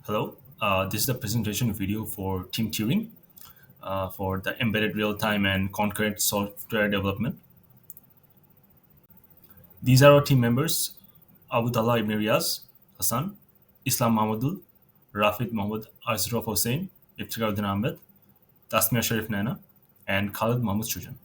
Hello, this is the presentation video for Team Turing for the embedded real-time and concurrent software development. These are our team members: Abdullah Ibn Riyaz, Hassan, Islam Mahmudul, Rafid Mohammed Ashraf Hossein, Iftikhar Ahmed, Tasmia Sharif Nana, and Khalid Mahmoud Shujan.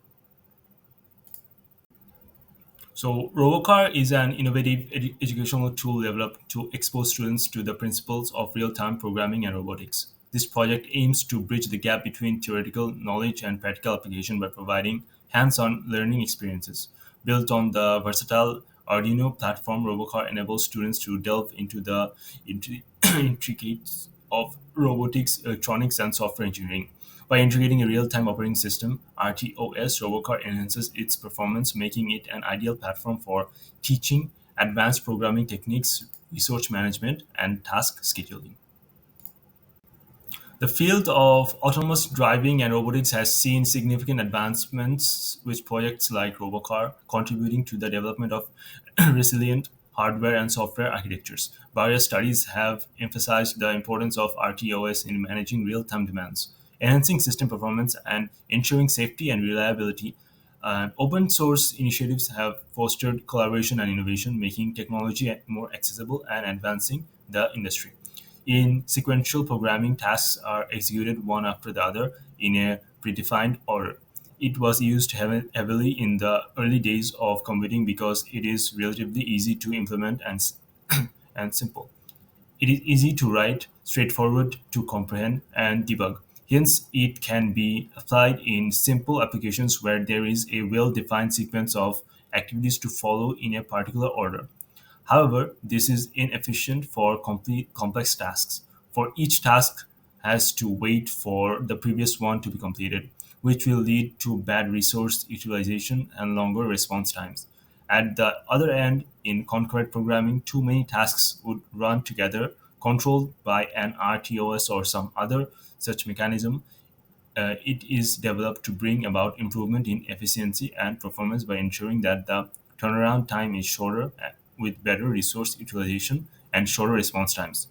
So, Robocar is an innovative educational tool developed to expose students to the principles of real time programming and robotics. This project aims to bridge the gap between theoretical knowledge and practical application by providing hands on learning experiences. Built on the versatile Arduino platform, Robocar enables students to delve into the intricacies of robotics, electronics, and software engineering. By integrating a real-time operating system, RTOS, Robocar enhances its performance, making it an ideal platform for teaching advanced programming techniques, resource management, and task scheduling. The field of autonomous driving and robotics has seen significant advancements, with projects like Robocar contributing to the development of resilient hardware and software architectures. Various studies have emphasized the importance of RTOS in managing real time demands, enhancing system performance, and ensuring safety and reliability. Open source initiatives have fostered collaboration and innovation, making technology more accessible and advancing the industry. In sequential programming, tasks are executed one after the other in a predefined order. It was used heavily in the early days of computing because it is relatively easy to implement and simple. It is easy to write, straightforward to comprehend, and debug. Hence, it can be applied in simple applications where there is a well defined sequence of activities to follow in a particular order. However, this is inefficient for complete complex tasks, for each task has to wait for the previous one to be completed, which will lead to bad resource utilization and longer response times. At the other end, in concurrent programming, too many tasks would run together, controlled by an RTOS or some other such mechanism. It is developed to bring about improvement in efficiency and performance by ensuring that the turnaround time is shorter with better resource utilization and shorter response times.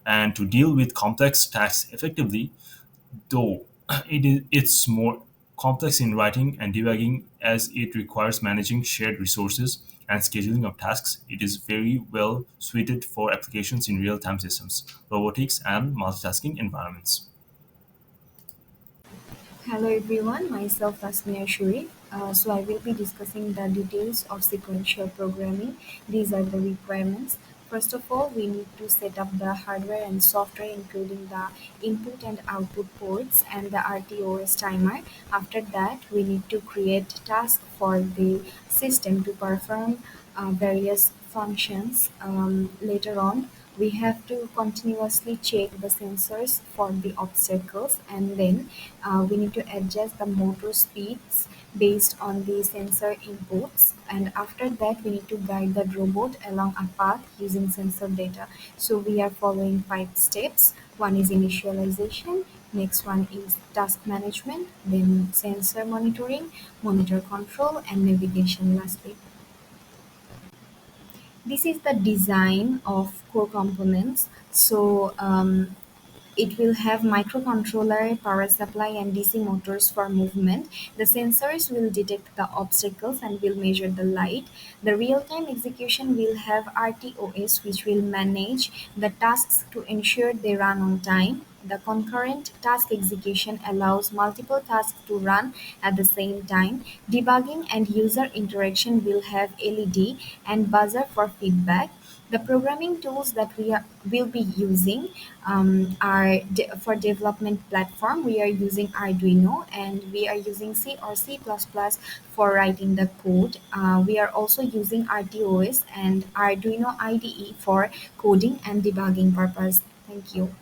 And to deal with complex tasks effectively, though it's more complex in writing and debugging as it requires managing shared resources and scheduling of tasks, it is very well suited for applications in real-time systems, robotics, and multitasking environments. Hello everyone, myself Tasmia Shuri. So I will be discussing the details of sequential programming. These are the requirements. First of all, we need to set up the hardware and software including the input and output ports and the RTOS timer. After that, we need to create tasks for the system to perform various functions. Later on, we have to continuously check the sensors for the obstacles, and then we need to adjust the motor speeds based on the sensor inputs, and after that we need to guide the robot along a path using sensor data. So we are following 5 steps. One is initialization, next one is task management, then sensor monitoring, monitor control, and navigation lastly. This is the design of core components. So it will have microcontroller, power supply, and DC motors for movement. The sensors will detect the obstacles and will measure the light. The real-time execution will have RTOS, which will manage the tasks to ensure they run on time. The concurrent task execution allows multiple tasks to run at the same time. Debugging and user interaction will have LED and buzzer for feedback. The programming tools that will be using are for development platform. We are using Arduino and we are using C or C++ for writing the code. We are also using RTOS and Arduino IDE for coding and debugging purpose. Thank you.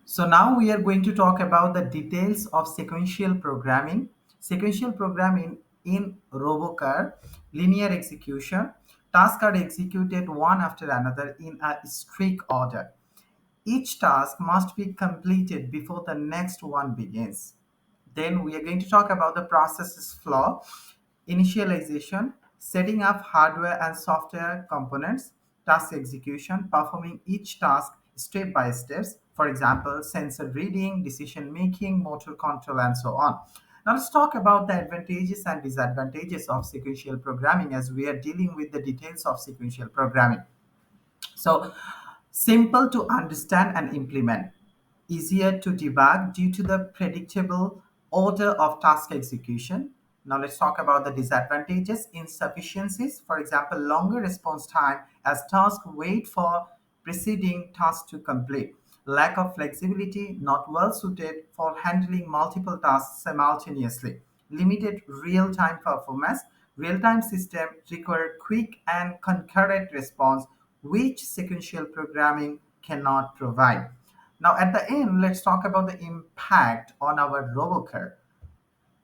So now we are going to talk about the details of sequential programming. Sequential programming in Robocar, linear execution. Tasks are executed one after another in a strict order. Each task must be completed before the next one begins. Then we are going to talk about the processes flow, initialization, setting up hardware and software components, task execution, performing each task step by steps. For example, sensor reading, decision making, motor control, and so on. Now let's talk about the advantages and disadvantages of sequential programming as we are dealing with the details of sequential programming. So, simple to understand and implement, easier to debug due to the predictable order of task execution. Now, let's talk about the disadvantages: insufficiencies, for example, longer response time as tasks wait for preceding tasks to complete, lack of flexibility, not well suited for handling multiple tasks simultaneously, limited real time performance. Real time systems require quick and concurrent response, which sequential programming cannot provide. Now, at the end, let's talk about the impact on our Robocar.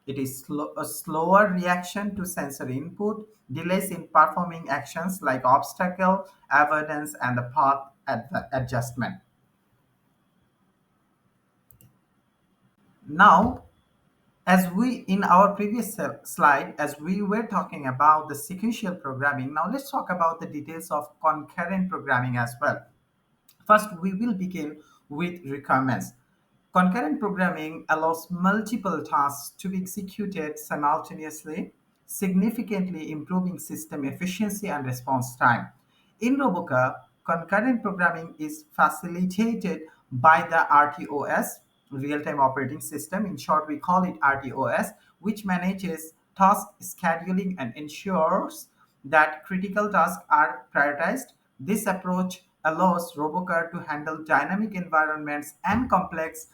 It is a slower reaction to sensor input, delays in performing actions like obstacle avoidance and the path adjustment. Now, as we in our previous slide, as we were talking about the sequential programming, now let's talk about the details of concurrent programming as well. First, we will begin with requirements. Concurrent programming allows multiple tasks to be executed simultaneously, significantly improving system efficiency and response time. In Robocar, concurrent programming is facilitated by the RTOS, real-time operating system. In short, we call it RTOS, which manages task scheduling and ensures that critical tasks are prioritized. This approach allows Robocar to handle dynamic environments and complex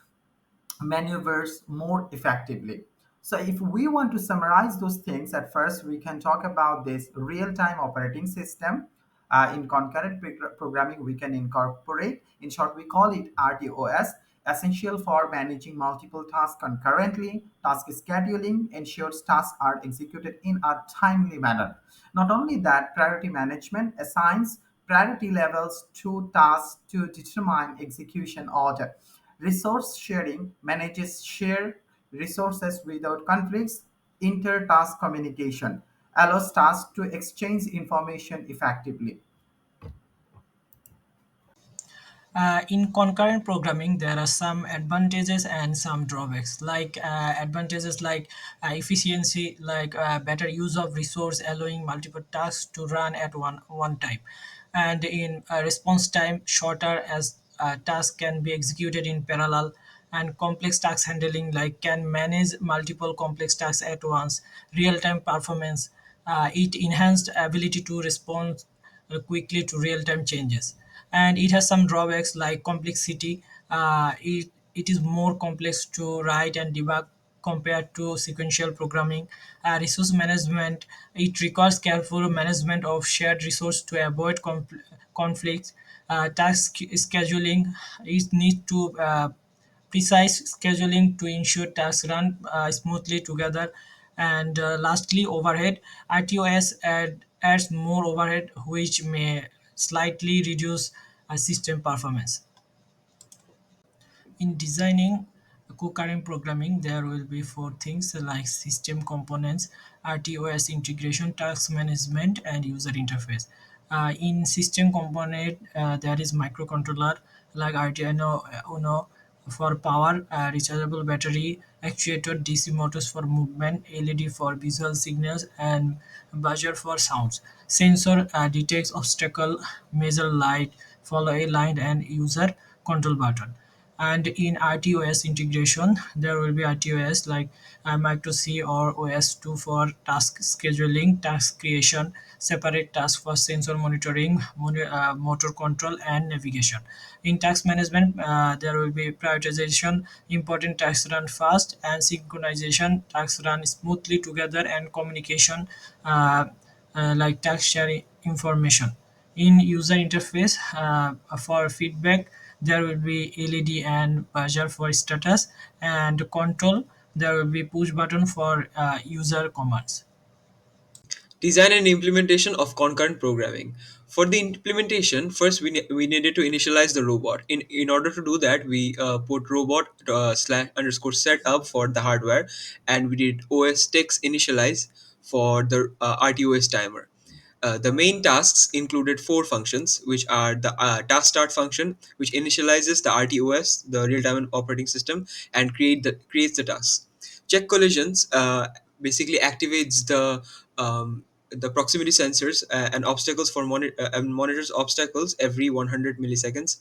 maneuvers more effectively. So, if we want to summarize those things, at first we can talk about this real time operating system. In concurrent programming, we can incorporate, in short, we call it RTOS, essential for managing multiple tasks concurrently. Task scheduling ensures tasks are executed in a timely manner. Not only that, priority management assigns priority levels to tasks to determine execution order. Resource sharing manages shared resources without conflicts. Inter-task communication allows tasks to exchange information effectively. In concurrent programming, there are some advantages and some drawbacks. Like advantages like efficiency, like better use of resource, allowing multiple tasks to run at one time, and in response time shorter as tasks can be executed in parallel, and complex task handling like can manage multiple complex tasks at once. Real time performance, it enhanced ability to respond quickly to real time changes, and it has some drawbacks like complexity. It is more complex to write and debug compared to sequential programming. Resource management, it requires careful management of shared resource to avoid conflicts. Task scheduling, it needs to precise scheduling to ensure tasks run smoothly together. And lastly, overhead. RTOS adds more overhead, which may slightly reduce system performance. In designing concurrent programming, there will be four things like system components, RTOS integration, task management, and user interface. In system component, there is microcontroller like Arduino Uno for power, rechargeable battery, actuator, DC motors for movement, LED for visual signals, and buzzer for sounds. Sensor detects obstacle, measure light, follow a line, and user control button. And in RTOS integration, there will be RTOS like Micro C or OS2 for task scheduling, task creation, separate task for sensor monitoring, motor control, and navigation. In task management, there will be prioritization, important tasks run fast, and synchronization, tasks run smoothly together, and communication, like task sharing information. In user interface, for feedback, there will be LED and buzzer for status, and control, there will be push button for user commands. Design and implementation of concurrent programming. For the implementation, first we needed to initialize the robot. In order to do that, we put robot slash underscore setup for the hardware, and we did os text initialize for the RTOS timer. The main tasks included four functions, which are the task start function, which initializes the RTOS, the real-time operating system, and creates the tasks. Check collisions basically activates the proximity sensors and obstacles and monitors obstacles every 100 milliseconds.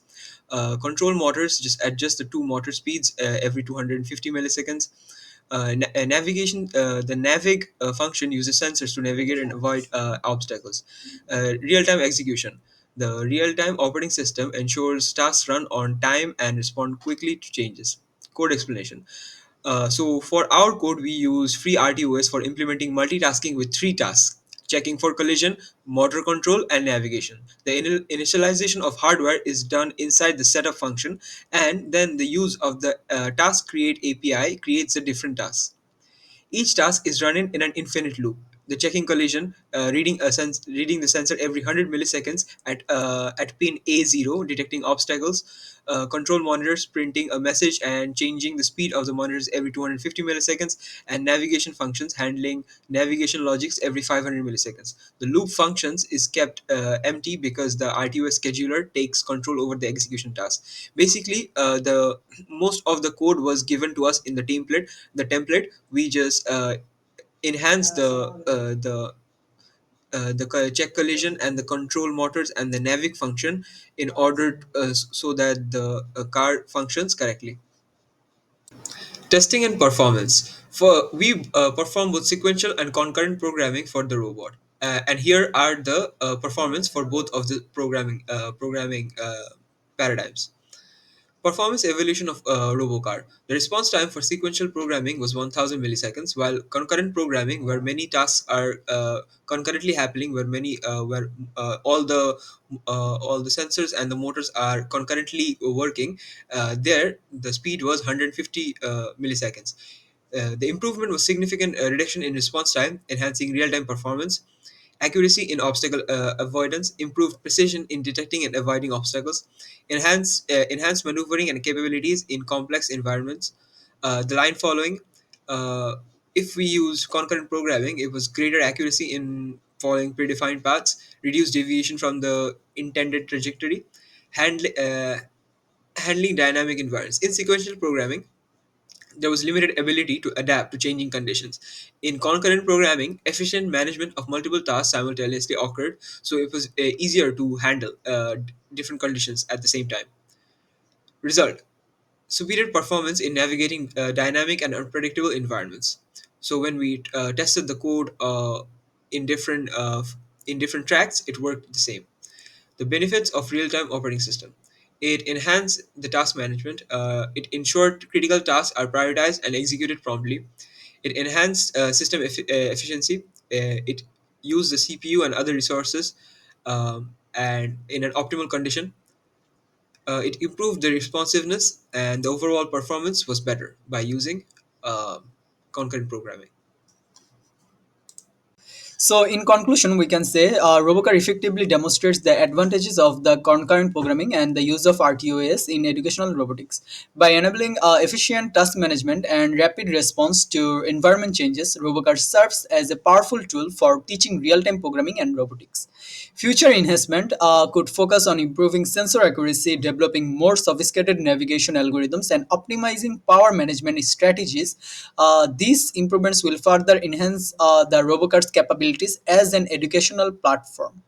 Control motors just adjust the two motor speeds every 250 milliseconds. Navigation, the navig function uses sensors to navigate and avoid obstacles. Real-time execution. The real-time operating system ensures tasks run on time and respond quickly to changes. Code explanation. So for our code, we use free RTOS for implementing multitasking with three tasks: checking for collision, motor control, and navigation. The initialization of hardware is done inside the setup function, and then the use of the task create API creates a different task. Each task is running in an infinite loop. The checking collision, reading the sensor every 100 milliseconds at pin A0, detecting obstacles. Control monitors printing a message and changing the speed of the monitors every 250 milliseconds, and navigation functions handling navigation logics every 500 milliseconds. The loop functions is kept empty because the RTOS scheduler takes control over the execution task. Basically, the most of the code was given to us in the template. We just enhance the check collision and the control motors and the navig function in order so that the car functions correctly. Testing and performance. For we perform both sequential and concurrent programming for the robot. And here are the performance for both of the programming paradigms. Performance evolution of Robocar. The response time for sequential programming was 1000 milliseconds, while concurrent programming, where many tasks are concurrently happening, where all the sensors and the motors are concurrently working, there the speed was 150 milliseconds. The improvement was significant reduction in response time, enhancing real-time performance. Accuracy in obstacle avoidance, improved precision in detecting and avoiding obstacles, enhanced maneuvering and capabilities in complex environments. The line following, uh, if we use concurrent programming, it was greater accuracy in following predefined paths, reduced deviation from the intended trajectory, handling handling dynamic environments. In sequential programming, there was limited ability to adapt to changing conditions. In concurrent programming, efficient management of multiple tasks simultaneously occurred, so it was easier to handle different conditions at the same time. Result: superior performance in navigating dynamic and unpredictable environments. So when we tested the code in different tracks, it worked the same. The benefits of real-time operating system. It enhanced the task management. It ensured critical tasks are prioritized and executed promptly. It enhanced system efficiency. It used the CPU and other resources and in an optimal condition. It improved the responsiveness, and the overall performance was better by using concurrent programming. So, in conclusion, we can say Robocar effectively demonstrates the advantages of the concurrent programming and the use of RTOS in educational robotics. By enabling efficient task management and rapid response to environment changes, Robocar serves as a powerful tool for teaching real time programming and robotics. Future enhancement could focus on improving sensor accuracy, developing more sophisticated navigation algorithms, and optimizing power management strategies. These improvements will further enhance the Robocar's capabilities as an educational platform.